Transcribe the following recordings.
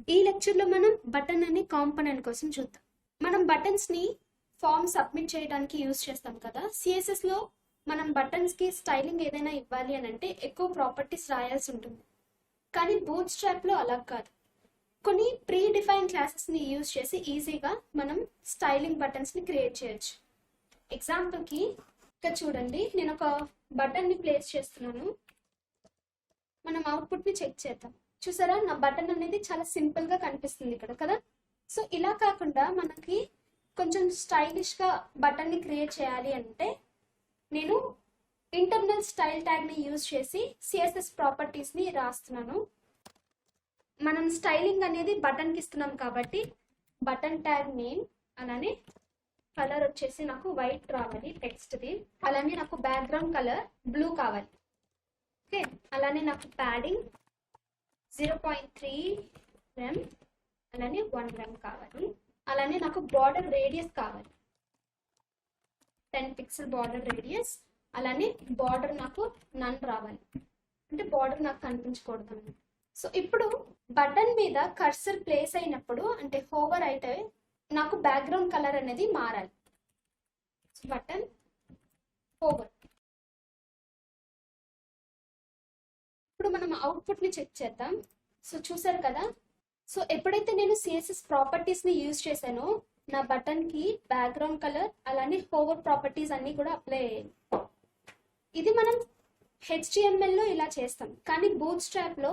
ఈ లెక్చర్లో మనం బటన్ అనే కాంపోనెంట్ కోసం చూద్దాం. మనం బటన్స్ని ఫామ్ సబ్మిట్ చేయడానికి యూజ్ చేస్తాం కదా. సిఎస్ఎస్లో మనం బటన్స్కి స్టైలింగ్ ఏదైనా ఇవ్వాలి అని అంటే ఎక్కువ ప్రాపర్టీస్ రాయాల్సి ఉంటుంది. కానీ బూట్ స్ట్రాప్లో అలా కాదు. కొన్ని ప్రీ డిఫైన్ క్లాసెస్ని యూజ్ చేసి ఈజీగా మనం స్టైలింగ్ బటన్స్ని క్రియేట్ చేయొచ్చు. ఎగ్జాంపుల్కి ఇక్కడ చూడండి, నేను ఒక బటన్ని ప్లేస్ చేస్తున్నాను. మనం అవుట్పుట్ని చెక్ చేద్దాం. చూసారా, నా బటన్ అనేది చాలా సింపుల్గా కనిపిస్తుంది ఇక్కడ కదా. సో ఇలా కాకుండా మనకి కొంచెం స్టైలిష్గా బటన్ని క్రియేట్ చేయాలి అంటే నేను ఇంటర్నల్ స్టైల్ ట్యాగ్ని యూజ్ చేసి సిఎస్ఎస్ ప్రాపర్టీస్ని రాస్తున్నాను. మనం స్టైలింగ్ అనేది బటన్కి ఇస్తున్నాం కాబట్టి బటన్ ట్యాగ్ నేమ్, అలానే కలర్ వచ్చేసి నాకు వైట్ రావాలి టెక్స్ట్ది, అలానే నాకు బ్యాక్గ్రౌండ్ కలర్ బ్లూ కావాలి. ఓకే, అలానే నాకు ప్యాడింగ్ 0.3 rem, అలానే 1 rem కావాలి. అలానే నాకు బార్డర్ రేడియస్ కావాలి 10 పిక్సెల్ బార్డర్ రేడియస్. అలానే బార్డర్ నాకు నన్ రావాలి, అంటే బార్డర్ నాకు కనిపించకూడదు. సో ఇప్పుడు బటన్ మీద కర్సర్ ప్లేస్ అయినప్పుడు, అంటే హోవర్ అయితే నాకు బ్యాక్గ్రౌండ్ కలర్ అనేది మారాలి. Button hover. ఇప్పుడు మనం అవుట్పుట్ని చెక్ చేద్దాం. సో చూసారు కదా. సో ఎప్పుడైతే నేను సిఎస్ఎస్ ప్రాపర్టీస్ని యూజ్ చేశానో నా బటన్కి బ్యాక్గ్రౌండ్ కలర్ అలానే హోవర్ ప్రాపర్టీస్ అన్నీ కూడా అప్లై అయ్యాయి. ఇది మనం హెచ్టిఎంఎల్లో ఇలా చేస్తాం, కానీ బూట్ స్ట్రాప్లో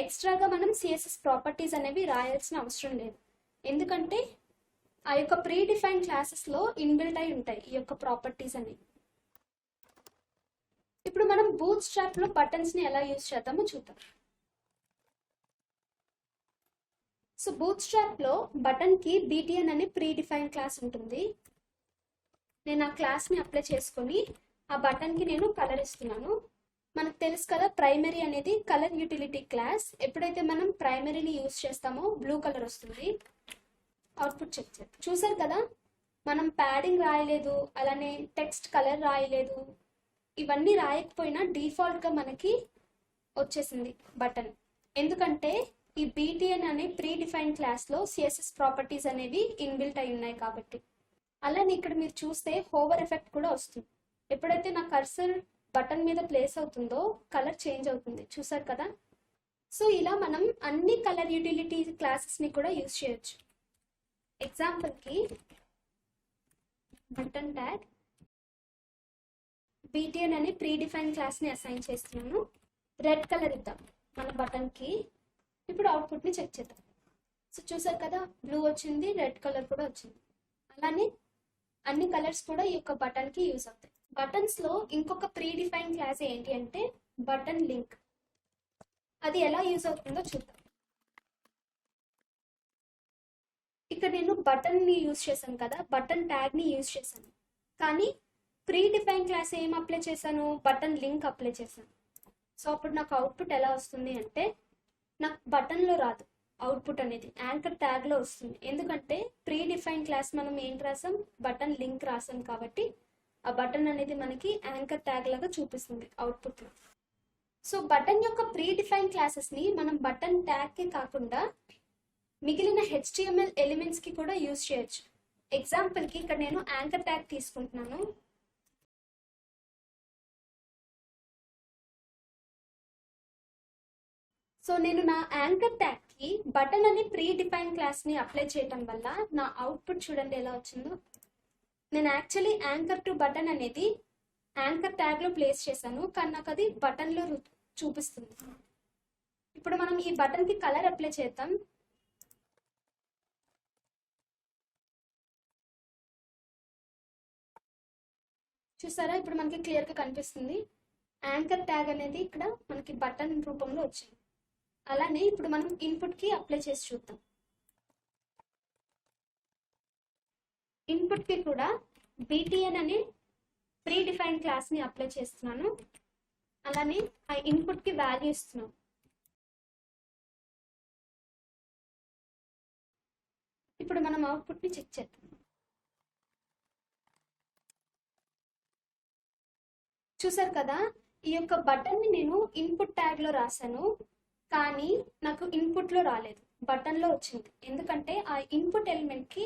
ఎక్స్ట్రాగా మనం సిఎస్ఎస్ ప్రాపర్టీస్ అనేవి రాయాల్సిన అవసరం లేదు. ఎందుకంటే ఆ యొక్క ప్రీ డిఫైన్ క్లాసెస్లో ఇన్బిల్ట్ అయి ఉంటాయి ఈ యొక్క ప్రాపర్టీస్ అనేవి. ఇప్పుడు మనం బూట్ స్ట్రాప్లో బటన్స్ని ఎలా యూజ్ చేద్దామో చూద్దాం. సో బూట్ స్ట్రాప్లో బటన్కి బీటీఎన్ అనే ప్రీ డిఫైన్ క్లాస్ ఉంటుంది. నేను ఆ క్లాస్ని అప్లై చేసుకొని ఆ బటన్కి నేను కలర్ ఇస్తున్నాను. మనకు తెలుసు కదా, ప్రైమరీ అనేది కలర్ యూటిలిటీ క్లాస్. ఎప్పుడైతే మనం ప్రైమరీని యూజ్ చేస్తామో బ్లూ కలర్ వస్తుంది. అవుట్పుట్ చెక్ చేద్దాం. చూసారు కదా, మనం ప్యాడింగ్ రాయలేదు, అలానే టెక్స్ట్ కలర్ రాయలేదు, ఇవన్నీ రాయకపోయినా డిఫాల్ట్గా మనకి వచ్చేసింది బటన్. ఎందుకంటే ఈ బీటీఎన్ అనే ప్రీ డిఫైన్ క్లాస్లో సిఎస్ఎస్ ప్రాపర్టీస్ అనేవి ఇన్బిల్ట్ అయి ఉన్నాయి కాబట్టి. అలానే ఇక్కడ మీరు చూస్తే హోవర్ ఎఫెక్ట్ కూడా వస్తుంది. ఎప్పుడైతే నా కర్సర్ బటన్ మీద ప్లేస్ అవుతుందో కలర్ చేంజ్ అవుతుంది. చూసారు కదా. సో ఇలా మనం అన్ని కలర్ యూటిలిటీ క్లాసెస్ని కూడా యూజ్ చేయొచ్చు. ఎగ్జాంపుల్కి బటన్ ట్యాగ్ బీటీఎన్ అనే ప్రీ డిఫైన్ క్లాస్ని అసైన్ చేస్తున్నాను. రెడ్ కలర్ ఇద్దాం మన బటన్కి. ఇప్పుడు అవుట్పుట్ని చెక్ చేద్దాం. సో చూసారు కదా, బ్లూ వచ్చింది, రెడ్ కలర్ కూడా వచ్చింది. అలానే అన్ని కలర్స్ కూడా ఈ యొక్క బటన్కి యూజ్ అవుతాయి. బటన్స్లో ఇంకొక ప్రీ డిఫైన్ క్లాస్ ఏంటి అంటే బటన్ లింక్. అది ఎలా యూజ్ అవుతుందో చూద్దాం. ఇక్కడ నేను బటన్ని యూజ్ చేశాను కదా, బటన్ ట్యాగ్ని యూజ్ చేశాను. కానీ ప్రీ డిఫైన్ క్లాస్ ఏం అప్లై చేశాను, బటన్ లింక్ అప్లై చేశాను. సో అప్పుడు నాకు అవుట్పుట్ ఎలా వస్తుంది అంటే నాకు బటన్లో రాదు, అవుట్పుట్ అనేది యాంకర్ ట్యాగ్లో వస్తుంది. ఎందుకంటే ప్రీ డిఫైన్ క్లాస్ మనం ఏంటి రాసాం, బటన్ లింక్ రాసాం కాబట్టి ఆ బటన్ అనేది మనకి యాంకర్ ట్యాగ్ లాగా చూపిస్తుంది అవుట్పుట్లో. సో బటన్ యొక్క ప్రీ డిఫైన్ క్లాసెస్ని మనం బటన్ ట్యాగ్కే కాకుండా మిగిలిన హెచ్టిఎంఎల్ ఎలిమెంట్స్కి కూడా యూజ్ చేయొచ్చు. ఎగ్జాంపుల్కి ఇక్కడ నేను యాంకర్ ట్యాగ్ తీసుకుంటున్నాను. సో నేను నా యాంకర్ ట్యాగ్కి బటన్ అనే ప్రీ డిఫైన్ క్లాస్ని అప్లై చేయటం వల్ల నా అవుట్పుట్ చూడండి ఎలా వచ్చిందో. నేను యాక్చువల్లీ యాంకర్ టు బటన్ అనేది యాంకర్ ట్యాగ్లో ప్లేస్ చేశాను, కానీ నాకు అది బటన్లో చూపిస్తుంది. ఇప్పుడు మనం ఈ బటన్కి కలర్ అప్లై చేద్దాం. చూసారా, ఇప్పుడు మనకి క్లియర్గా కనిపిస్తుంది. యాంకర్ ట్యాగ్ అనేది ఇక్కడ మనకి బటన్ రూపంలో వచ్చింది. అలానే ఇప్పుడు మనం ఇన్పుట్కి అప్లై చేసి చూద్దాం. ఇన్పుట్కి కూడా బీటీఎన్ అనే ప్రీ డిఫైన్ క్లాస్ని అప్లై చేస్తున్నాను. అలానే ఆ ఇన్పుట్కి వాల్యూ ఇస్తున్నాను. ఇప్పుడు మనం అవుట్పుట్ని చెక్ చేద్దాం. చూసారు కదా, ఈ యొక్క బటన్ని నేను ఇన్పుట్ ట్యాగ్లో రాశాను, కానీ నాకు ఇన్పుట్లో రాలేదు. బటన్లో వచ్చింది, ఎందుకంటే ఆ ఇన్పుట్ ఎలిమెంట్కి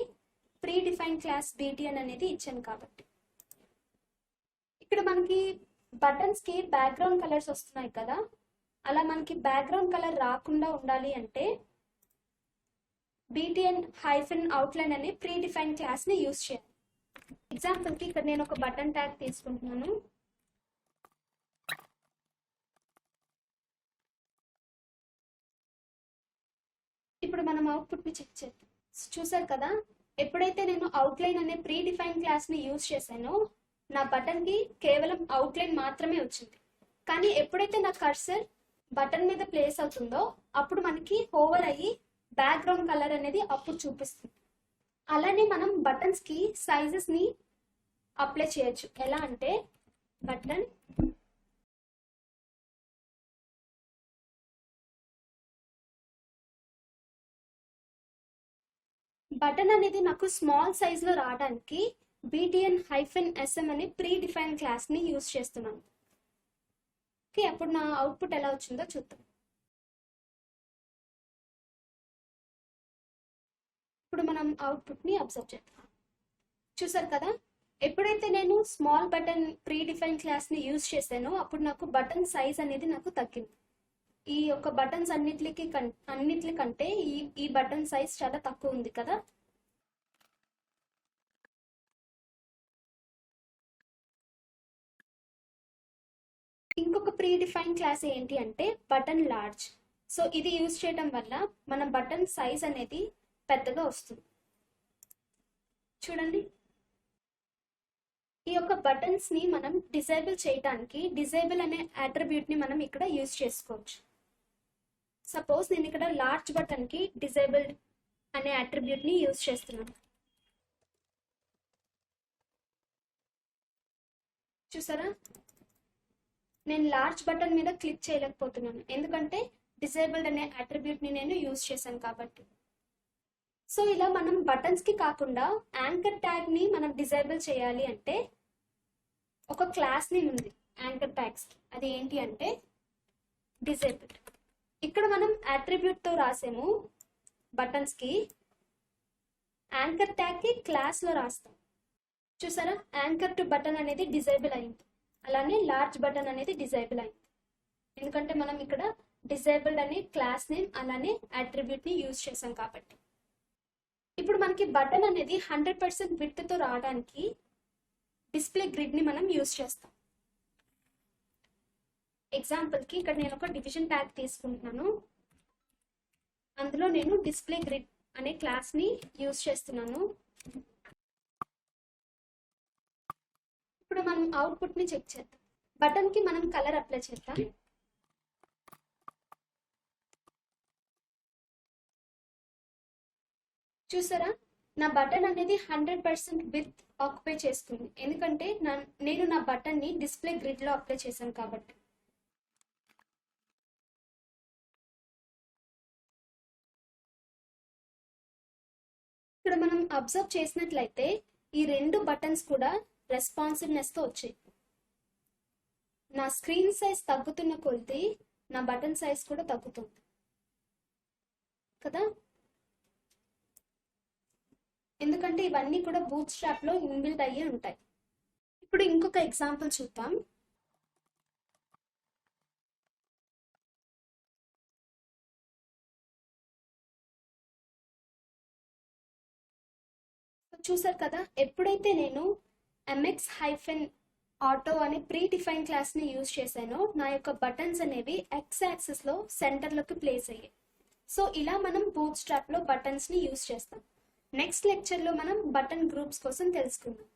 ప్రీ డిఫైన్ క్లాస్ బీటీఎన్ అనేది ఇచ్చాను కాబట్టి. ఇక్కడ మనకి బటన్స్కి బ్యాక్గ్రౌండ్ కలర్స్ వస్తున్నాయి కదా, అలా మనకి బ్యాక్గ్రౌండ్ కలర్ రాకుండా ఉండాలి అంటే బీటీఎన్ హైఫన్ అవుట్లైన్ అనే ప్రీ డిఫైన్ క్లాస్ని యూజ్ చేయాలి. ఎగ్జాంపుల్కి ఇక్కడ నేను ఒక బటన్ ట్యాగ్ తీసుకుంటున్నాను. ఇప్పుడు మనం అవుట్పుట్ని చెక్ చేద్దాం. చూసారు కదా, ఎప్పుడైతే నేను అవుట్లైన్ అనే ప్రీ డిఫైన్ క్లాస్ని యూజ్ చేశానో నా బటన్కి కేవలం అవుట్లైన్ మాత్రమే వచ్చింది. కానీ ఎప్పుడైతే నా కర్సర్ బటన్ మీద ప్లేస్ అవుతుందో అప్పుడు మనకి హోవర్ అయ్యి బ్యాక్గ్రౌండ్ కలర్ అనేది అప్పుడు చూపిస్తుంది. అలానే మనం బటన్స్కి సైజెస్ని అప్లై చేయొచ్చు. ఎలా అంటే బటన్ అనేది నాకు స్మాల్ సైజ్లో రావడానికి btn-sm అనే ప్రీ డిఫైన్ క్లాస్ని యూజ్ చేస్తున్నాను. ఓకే, అప్పుడు నా అవుట్పుట్ ఎలా వచ్చిందో చూద్దాం. ఇప్పుడు మనం అవుట్పుట్ని అబ్జర్వ్ చేద్దాం. చూసారు కదా, ఎప్పుడైతే నేను స్మాల్ బటన్ ప్రీ డిఫైన్ క్లాస్ని యూజ్ చేశానో అప్పుడు నాకు బటన్ సైజ్ అనేది నాకు తగ్గింది. ఈ యొక్క బటన్స్ అన్నిటికంటే ఈ బటన్ సైజ్ చాలా తక్కువ ఉంది కదా. ఇంకొక ప్రీ డిఫైన్ క్లాస్ ఏంటి అంటే బటన్ లార్జ్. సో ఇది యూజ్ చేయడం వల్ల మన బటన్ సైజ్ అనేది పెద్దగా వస్తుంది. చూడండి, ఈ యొక్క బటన్స్ని మనం డిజేబుల్ చేయడానికి డిజేబుల్ అనే అట్రిబ్యూట్ని మనం ఇక్కడ యూజ్ చేసుకోవచ్చు. సపోజ్ నేను ఇక్కడ లార్జ్ బటన్కి డిజేబుల్డ్ అనే అట్రిబ్యూట్ని యూజ్ చేస్తున్నాను. చూసారా, నేను లార్జ్ బటన్ మీద క్లిక్ చేయలేకపోతున్నాను, ఎందుకంటే డిజేబుల్డ్ అనే అట్రిబ్యూట్ని నేను యూజ్ చేశాను కాబట్టి. సో ఇలా మనం బటన్స్కి కాకుండా యాంకర్ ట్యాగ్ని మనం డిజేబుల్ చేయాలి అంటే ఒక క్లాస్ని ఉంది యాంకర్ ట్యాగ్స్కి. అది ఏంటి అంటే డిజేబుల్డ్. ఇక్కడ మనం అట్రిబ్యూట్తో రాసాము బటన్స్కి, యాంకర్ ట్యాగ్కి క్లాస్లో రాస్తాం. చూసారా, యాంకర్ టు బటన్ అనేది డిజేబుల్ అయింది, అలానే లార్జ్ బటన్ అనేది డిజేబుల్ అయింది, ఎందుకంటే మనం ఇక్కడ డిజేబుల్డ్ అనే క్లాస్ నేమ్ అలానే అట్రిబ్యూట్ని యూజ్ చేసాం కాబట్టి. ఇప్పుడు మనకి బటన్ అనేది 100% విడ్త్తో రావడానికి డిస్ప్లే గ్రిడ్ని మనం యూజ్ చేస్తాం. ఎగ్జాంపుల్కి ఇక్కడ నేను ఒక డివిజన్ ట్యాగ్ తీసుకుంటున్నాను, అందులో నేను డిస్ప్లే గ్రిడ్ అనే క్లాస్ని యూజ్ చేస్తున్నాను. ఇప్పుడు మనం అవుట్పుట్ని చెక్ చేద్దాం. బటన్కి మనం కలర్ అప్లై చేద్దాం. చూసారా, నా బటన్ అనేది 100% విత్ ఆక్యుపై చేసుకుంది, ఎందుకంటే నేను నా బటన్ని డిస్ప్లే గ్రిడ్లో అప్లై చేశాను కాబట్టి. ఇక్కడ మనం అబ్జర్వ్ చేసినట్లయితే ఈ రెండు బటన్స్ కూడా రెస్పాన్సివ్నెస్తో వచ్చాయి. నా స్క్రీన్ సైజ్ తగ్గుతున్న కొద్దీ నా బటన్ సైజ్ కూడా తగ్గుతుంది కదా, ఎందుకంటే ఇవన్నీ కూడా బూట్ స్ట్రాప్లో ఇన్బిల్డ్ అయ్యి ఉంటాయి. ఇప్పుడు ఇంకొక ఎగ్జాంపుల్ చూద్దాం. చూసారు కదా, ఎప్పుడైతే నేను mx-auto అనే ప్రీ డిఫైన్ క్లాస్ని యూజ్ చేశానో నా యొక్క బటన్స్ అనేవి ఎక్స్ యాక్సిస్లో సెంటర్లోకి ప్లేస్ అయ్యాయి. సో ఇలా మనం బూట్ స్ట్రాప్లో బటన్స్ని యూజ్ చేస్తాం. నెక్స్ట్ లెక్చర్లో మనం బటన్ గ్రూప్స్ కోసం తెలుసుకుందాం.